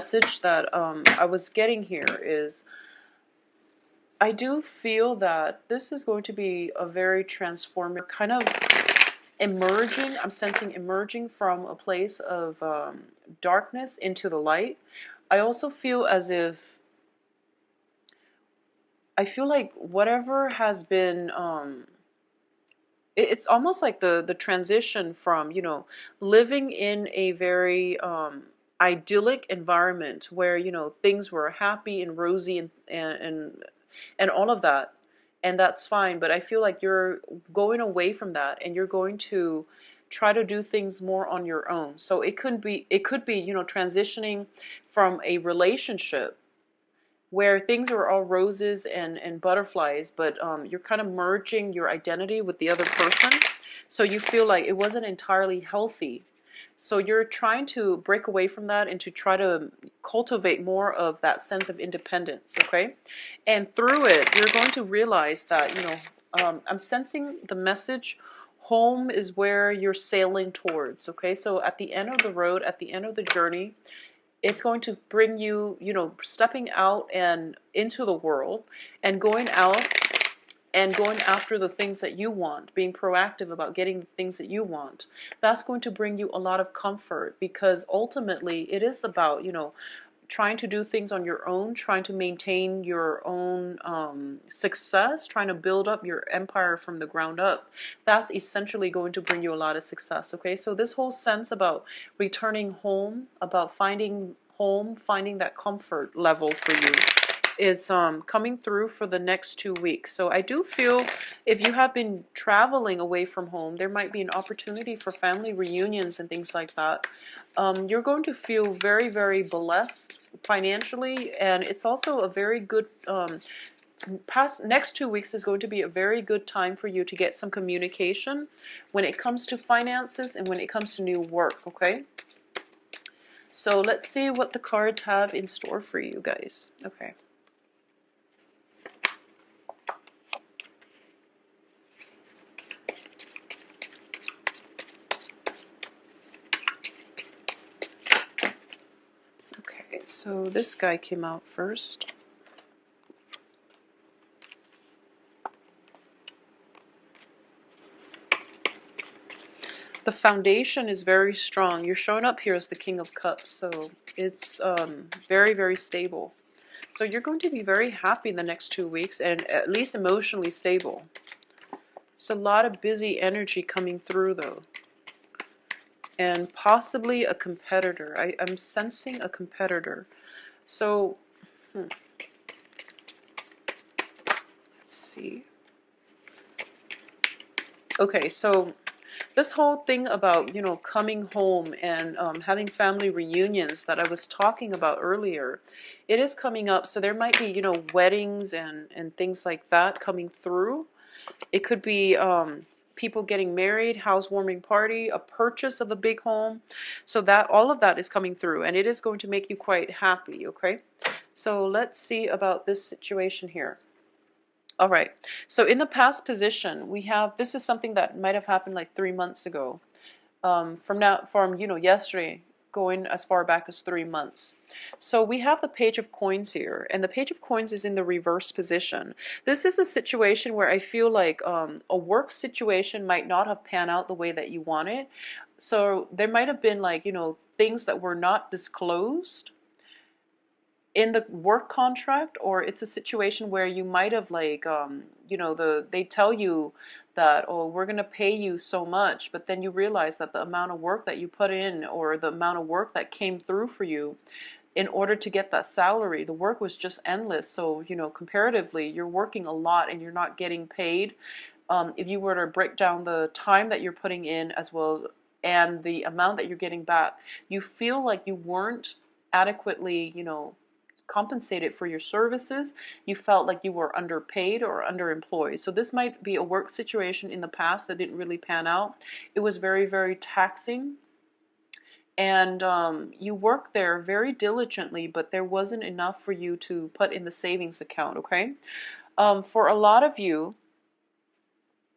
message that I was getting here is, I do feel that this is going to be a very transformative kind of emerging. I'm sensing emerging from a place of darkness into the light. I also feel as if, I feel like whatever has been it's almost like the transition from, you know, living in a very idyllic environment where, you know, things were happy and rosy and all of that, and that's fine. But I feel like you're going away from that, and you're going to try to do things more on your own. So it could be, you know, transitioning from a relationship where things are all roses and butterflies, but you're kind of merging your identity with the other person. So you feel like it wasn't entirely healthy. So you're trying to break away from that and to try to cultivate more of that sense of independence, okay? And through it, you're going to realize that, you know, I'm sensing the message, home is where you're sailing towards, okay? So at the end of the road, at the end of the journey, it's going to bring you, you know, stepping out and into the world and going out and going after the things that you want, being proactive about getting the things that you want. That's going to bring you a lot of comfort, because ultimately it is about, you know, trying to do things on your own, trying to maintain your own success, trying to build up your empire from the ground up. That's essentially going to bring you a lot of success, okay? So this whole sense about returning home, about finding home, finding that comfort level for you is coming through for the next 2 weeks. So I do feel if you have been traveling away from home, there might be an opportunity for family reunions and things like that. You're going to feel very, very blessed financially, and it's also a very good next 2 weeks is going to be a very good time for you to get some communication when it comes to finances and when it comes to new work, okay? So let's see what the cards have in store for you guys. Okay. Okay, so this guy came out first. The foundation is very strong. You're showing up here as the King of Cups, so it's very, very stable. So you're going to be very happy in the next 2 weeks, and at least emotionally stable. It's a lot of busy energy coming through, though. And possibly a competitor. I'm sensing a competitor. So, let's see. Okay, so this whole thing about, you know, coming home and having family reunions that I was talking about earlier, it is coming up. So there might be, you know, weddings and things like that coming through. It could be people getting married, housewarming party, a purchase of a big home. So that all of that is coming through, and it is going to make you quite happy, okay? So let's see about this situation here. All right, so in the past position, we have, this is something that might have happened like 3 months ago. From you know, yesterday, going as far back as 3 months. So we have the Page of Coins here, and the Page of Coins is in the reverse position. This is a situation where I feel like a work situation might not have panned out the way that you wanted. So there might have been, like, you know, things that were not disclosed in the work contract, or it's a situation where you might have, like, you know, they tell you that, oh, we're going to pay you so much, but then you realize that the amount of work that you put in, or the amount of work that came through for you in order to get that salary, the work was just endless. So, you know, comparatively, you're working a lot and you're not getting paid. If you were to break down the time that you're putting in as well and the amount that you're getting back, you feel like you weren't adequately, you know, compensated for your services. You felt like you were underpaid or underemployed. So this might be a work situation in the past that didn't really pan out. It was very, very taxing. And you worked there very diligently, but there wasn't enough for you to put in the savings account, okay? For a lot of you,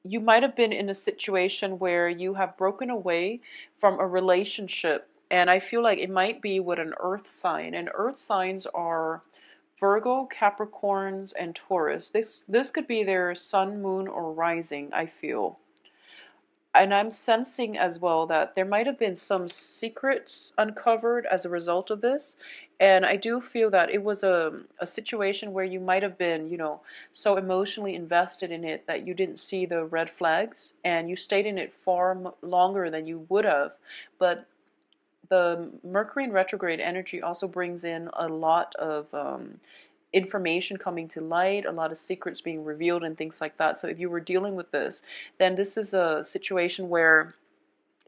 you might have been in a situation where you have broken away from a relationship And I feel like it might be with an earth sign. And earth signs are Virgo, Capricorns, and Taurus. This could be their sun, moon, or rising, I feel. And I'm sensing as well that there might have been some secrets uncovered as a result of this. And I do feel that it was a situation where you might have been, so emotionally invested in it that you didn't see the red flags and you stayed in it far longer than you would have. But the Mercury in retrograde energy also brings in a lot of information coming to light, a lot of secrets being revealed, and things like that. So if you were dealing with this, then this is a situation where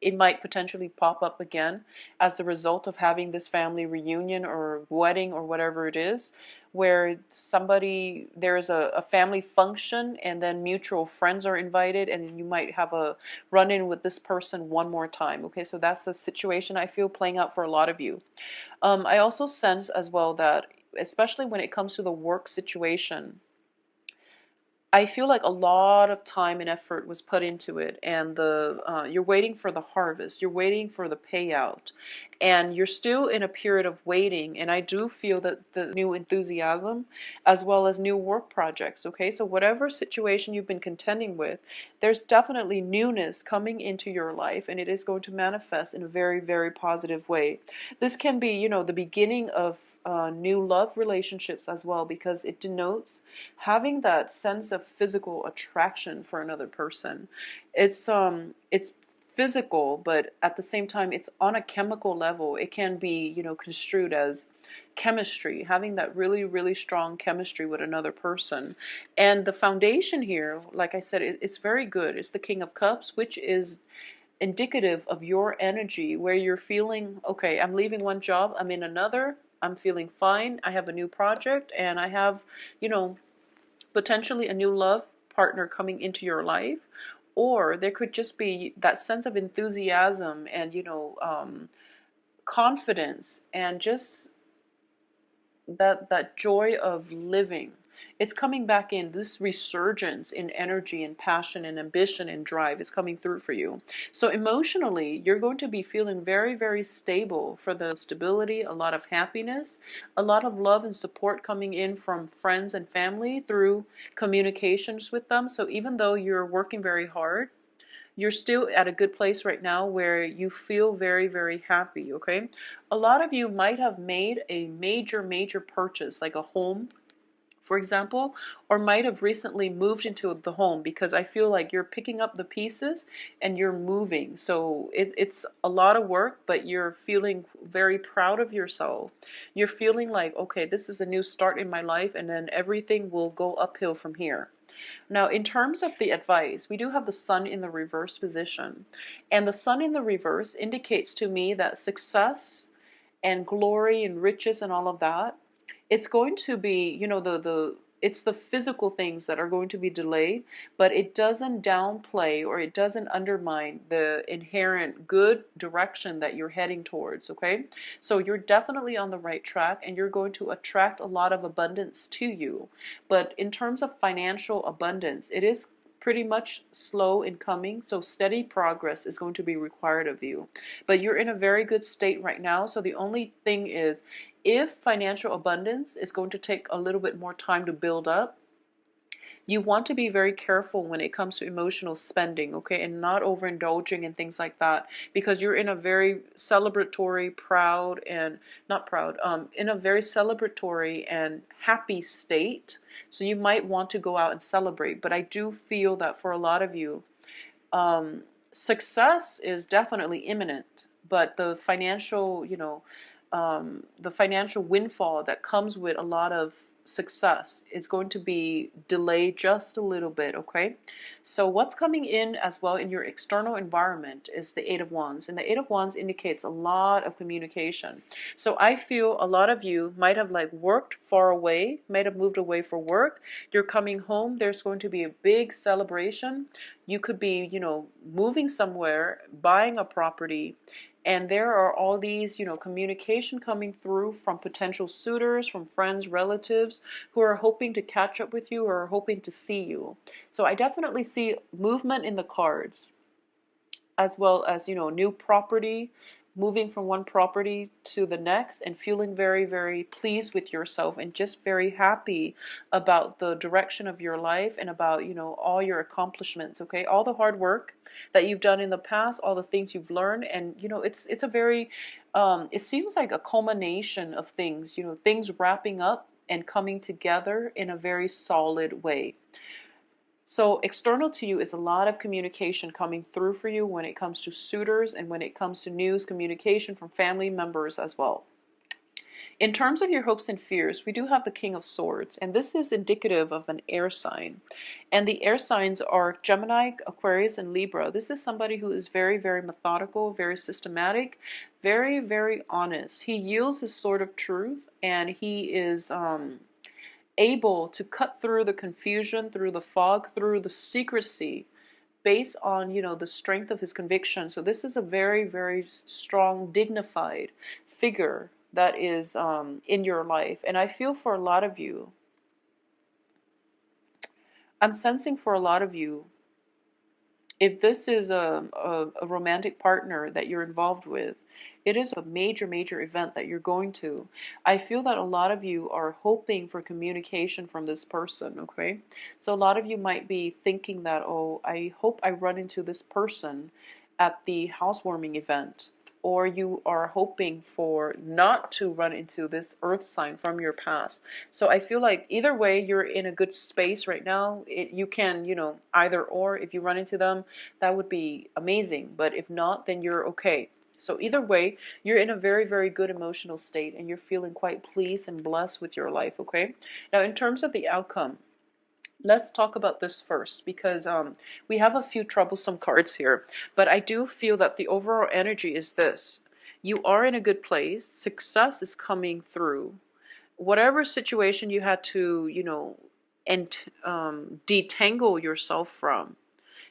it might potentially pop up again as a result of having this family reunion or wedding or whatever it is, where there's a family function and then mutual friends are invited and you might have a run-in with this person one more time. Okay, so that's a situation I feel playing out for a lot of you. I also sense as well that, especially when it comes to the work situation, I feel like a lot of time and effort was put into it, and you're waiting for the harvest, you're waiting for the payout, and you're still in a period of waiting. And I do feel that the new enthusiasm, as well as new work projects. Okay, so whatever situation you've been contending with, there's definitely newness coming into your life, and it is going to manifest in a very, very positive way. This can be, the beginning of new love relationships as well, because it denotes having that sense of physical attraction for another person. It's physical, but at the same time it's on a chemical level. It can be, construed as chemistry, having that really, really strong chemistry with another person. And the foundation here, like I said, it's very good. It's the King of Cups, which is indicative of your energy, where you're feeling, okay, I'm leaving one job, I'm in another, I'm feeling fine, I have a new project, and I have, potentially a new love partner coming into your life. Or there could just be that sense of enthusiasm and, confidence, and just that joy of living. It's coming back in. This resurgence in energy and passion and ambition and drive is coming through for you. So emotionally, you're going to be feeling very, very stable. For the stability, a lot of happiness, a lot of love and support coming in from friends and family through communications with them. So even though you're working very hard, you're still at a good place right now where you feel very, very happy. Okay, a lot of you might have made a major, major purchase, like a home, for example, or might have recently moved into the home, because I feel like you're picking up the pieces and you're moving. So it's a lot of work, but you're feeling very proud of yourself. You're feeling like, okay, this is a new start in my life, and then everything will go uphill from here. Now, in terms of the advice, we do have the sun in the reverse position. And the sun in the reverse indicates to me that success and glory and riches and all of that, it's going to be, it's the physical things that are going to be delayed, but it doesn't downplay or it doesn't undermine the inherent good direction that you're heading towards. Okay, so you're definitely on the right track, and you're going to attract a lot of abundance to you. But in terms of financial abundance, it is pretty much slow in coming, so steady progress is going to be required of you. But you're in a very good state right now, so the only thing is, if financial abundance is going to take a little bit more time to build up, you want to be very careful when it comes to emotional spending, okay, and not overindulging and things like that, because you're in a very celebratory, proud, and not proud, in a very celebratory and happy state. So you might want to go out and celebrate. But I do feel that for a lot of you, success is definitely imminent, but the financial windfall that comes with a lot of success is going to be delayed just a little bit. Okay, so what's coming in as well in your external environment is the Eight of Wands, and the Eight of Wands indicates a lot of communication. So I feel a lot of you might have worked far away, might have moved away for work. You're coming home, there's going to be a big celebration. You could be, moving somewhere, buying a property, and there are all these, communication coming through from potential suitors, from friends, relatives who are hoping to catch up with you or are hoping to see you. So I definitely see movement in the cards, as well as, new property, moving from one property to the next and feeling very, very pleased with yourself and just very happy about the direction of your life and about, all your accomplishments, okay? All the hard work that you've done in the past, all the things you've learned, and, it's a very, it seems like a culmination of things, things wrapping up and coming together in a very solid way. So external to you is a lot of communication coming through for you when it comes to suitors and when it comes to news, communication from family members as well. In terms of your hopes and fears, we do have the King of Swords, and this is indicative of an air sign. And the air signs are Gemini, Aquarius, and Libra. This is somebody who is very, very methodical, very systematic, very, very honest. He yields his sword of truth, and he is able to cut through the confusion, through the fog, through the secrecy, based on, the strength of his conviction. So this is a very, very strong, dignified figure that is in your life. And I feel for a lot of you, I'm sensing for a lot of you, if this is a romantic partner that you're involved with, it is a major, major event that you're going to. I feel that a lot of you are hoping for communication from this person, okay? So a lot of you might be thinking that, oh, I hope I run into this person at the housewarming event. Or you are hoping for not to run into this earth sign from your past. So I feel like either way, you're in a good space right now. You can, either or, if you run into them, that would be amazing. But if not, then you're okay. So either way, you're in a very, very good emotional state and you're feeling quite pleased and blessed with your life, okay? Now, in terms of the outcome, let's talk about this first because we have a few troublesome cards here. But I do feel that the overall energy is this. You are in a good place. Success is coming through. Whatever situation you had to, detangle yourself from,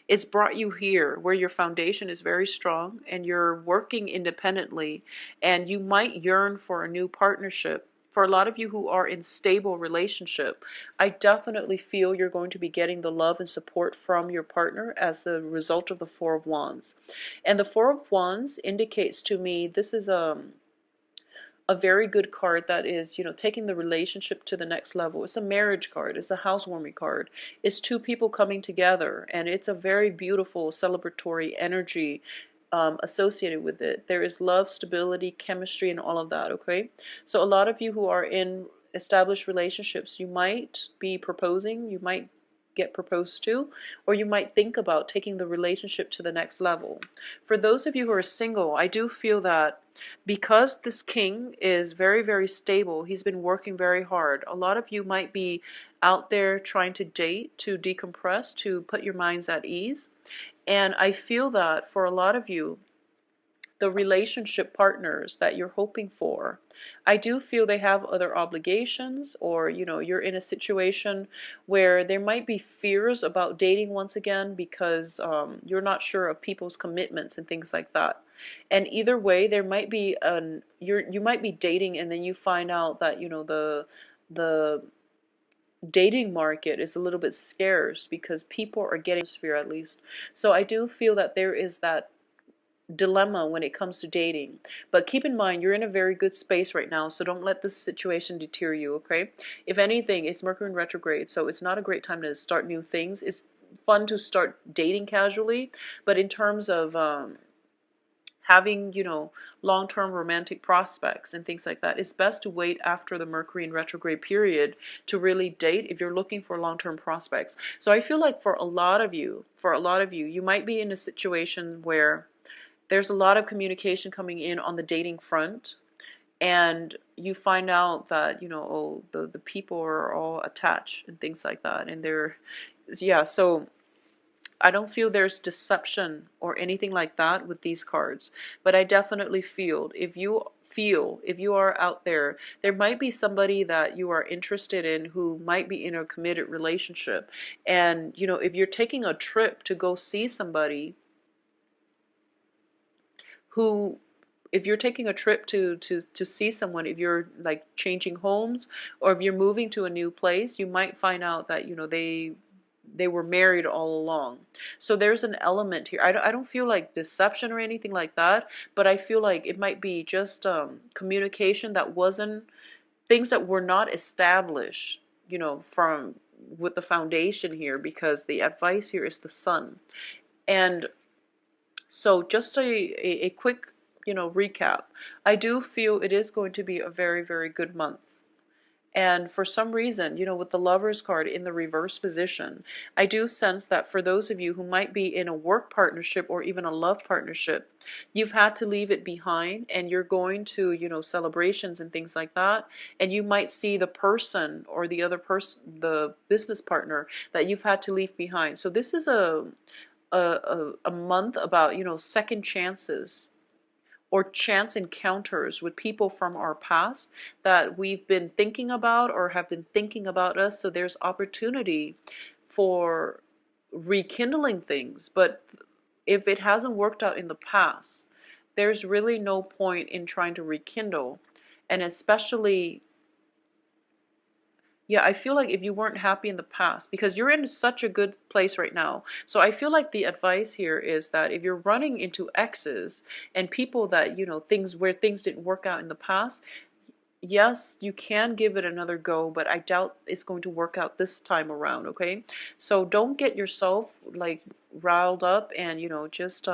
it's brought you here where your foundation is very strong and you're working independently, and you might yearn for a new partnership. For a lot of you who are in stable relationship, I definitely feel you're going to be getting the love and support from your partner as the result of the Four of Wands. And the Four of Wands indicates to me this is a very good card that is, taking the relationship to the next level. It's a marriage card. It's a housewarming card. It's two people coming together, and it's a very beautiful celebratory energy associated with it. There is love, stability, chemistry, and all of that, okay? So a lot of you who are in established relationships, you might be proposing, you might get proposed to, or you might think about taking the relationship to the next level. For those of you who are single, I do feel that because this king is very, very stable, he's been working very hard. A lot of you might be out there trying to date, to decompress, to put your minds at ease. And I feel that for a lot of you, the relationship partners that you're hoping for, I do feel they have other obligations, or you're in a situation where there might be fears about dating once again because you're not sure of people's commitments and things like that. And either way, there might be you might be dating and then you find out that the dating market is a little bit scarce because people are getting sphere at least. So I do feel that there is that dilemma when it comes to dating. But keep in mind, you're in a very good space right now, so don't let this situation deter you, okay? If anything, it's Mercury in retrograde, so it's not a great time to start new things. It's fun to start dating casually, but in terms of having, long-term romantic prospects and things like that, it's best to wait after the Mercury in retrograde period to really date if you're looking for long-term prospects. So I feel like for a lot of you, you might be in a situation where there's a lot of communication coming in on the dating front, and you find out that, the people are all attached and things like that. And so I don't feel there's deception or anything like that with these cards, but I definitely feel if you are out there, there might be somebody that you are interested in who might be in a committed relationship. And, if you're taking a trip to go see somebody if you're taking a trip to see someone, if you're changing homes or if you're moving to a new place, you might find out that, they were married all along. So there's an element here. I don't feel like deception or anything like that, but I feel like it might be just communication that wasn't, things that were not established, from with the foundation here, because the advice here is the sun. And so just a quick, recap. I do feel it is going to be a very, very good month. And for some reason, with the Lovers card in the reverse position, I do sense that for those of you who might be in a work partnership or even a love partnership, you've had to leave it behind, and you're going to, celebrations and things like that. And you might see the person or the other person, the business partner that you've had to leave behind. So this is a month about, second chances or chance encounters with people from our past that we've been thinking about or have been thinking about us. So there's opportunity for rekindling things. But if it hasn't worked out in the past, there's really no point in trying to rekindle. And especially, yeah, I feel like if you weren't happy in the past, because you're in such a good place right now. So I feel like the advice here is that if you're running into exes and people that, things where things didn't work out in the past, yes, you can give it another go, but I doubt it's going to work out this time around, okay? So don't get yourself like riled up, and just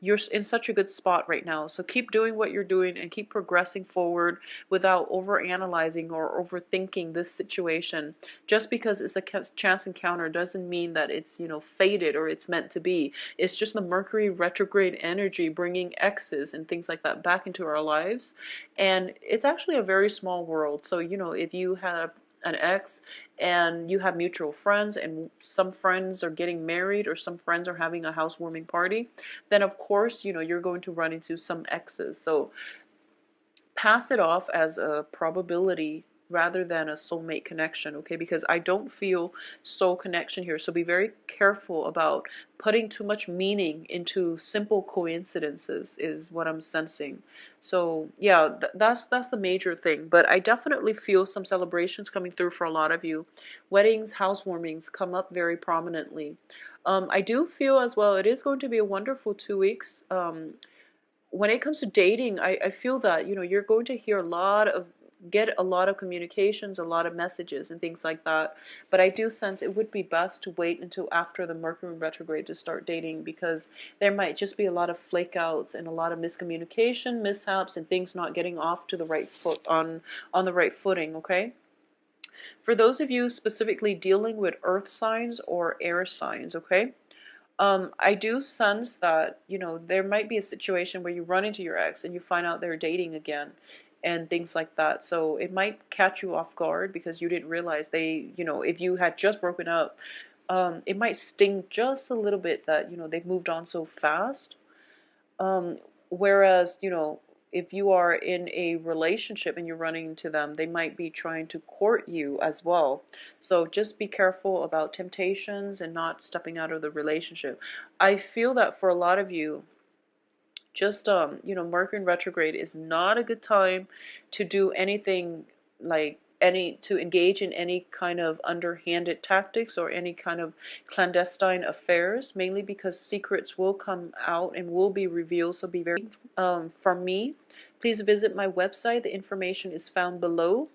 you're in such a good spot right now. So keep doing what you're doing and keep progressing forward without over analyzing or overthinking this situation. Just because it's a chance encounter doesn't mean that it's, fated or it's meant to be. It's just the Mercury retrograde energy bringing exes and things like that back into our lives. And it's actually a very small world. So, if you have an ex and you have mutual friends, and some friends are getting married or some friends are having a housewarming party, then of course, you're going to run into some exes. So pass it off as a probability rather than a soulmate connection, okay? Because I don't feel soul connection here. So be very careful about putting too much meaning into simple coincidences is what I'm sensing. So yeah, that's the major thing. But I definitely feel some celebrations coming through for a lot of you. Weddings, housewarmings come up very prominently. I do feel as well it is going to be a wonderful 2 weeks. When it comes to dating, I feel that, you're going to hear get a lot of communications, a lot of messages and things like that. But I do sense it would be best to wait until after the Mercury retrograde to start dating, because there might just be a lot of flake outs and a lot of miscommunication, mishaps, and things not getting off to the right foot on the right footing, okay? For those of you specifically dealing with earth signs or air signs, okay? I do sense that, there might be a situation where you run into your ex and you find out they're dating again and things like that. So it might catch you off guard because you didn't realize they, if you had just broken up, it might sting just a little bit that, they've moved on so fast. Whereas, if you are in a relationship and you're running into them, they might be trying to court you as well. So just be careful about temptations and not stepping out of the relationship. I feel that for a lot of you, just Mercury retrograde is not a good time to do anything like to engage in any kind of underhanded tactics or any kind of clandestine affairs, mainly because secrets will come out and will be revealed. So be very from me, please visit my website. The information is found below,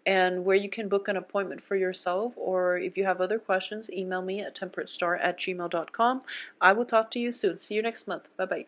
and where you can book an appointment for yourself, or if you have other questions, email me at temperatestar@gmail.com. I will talk to you soon. See you next month. Bye bye.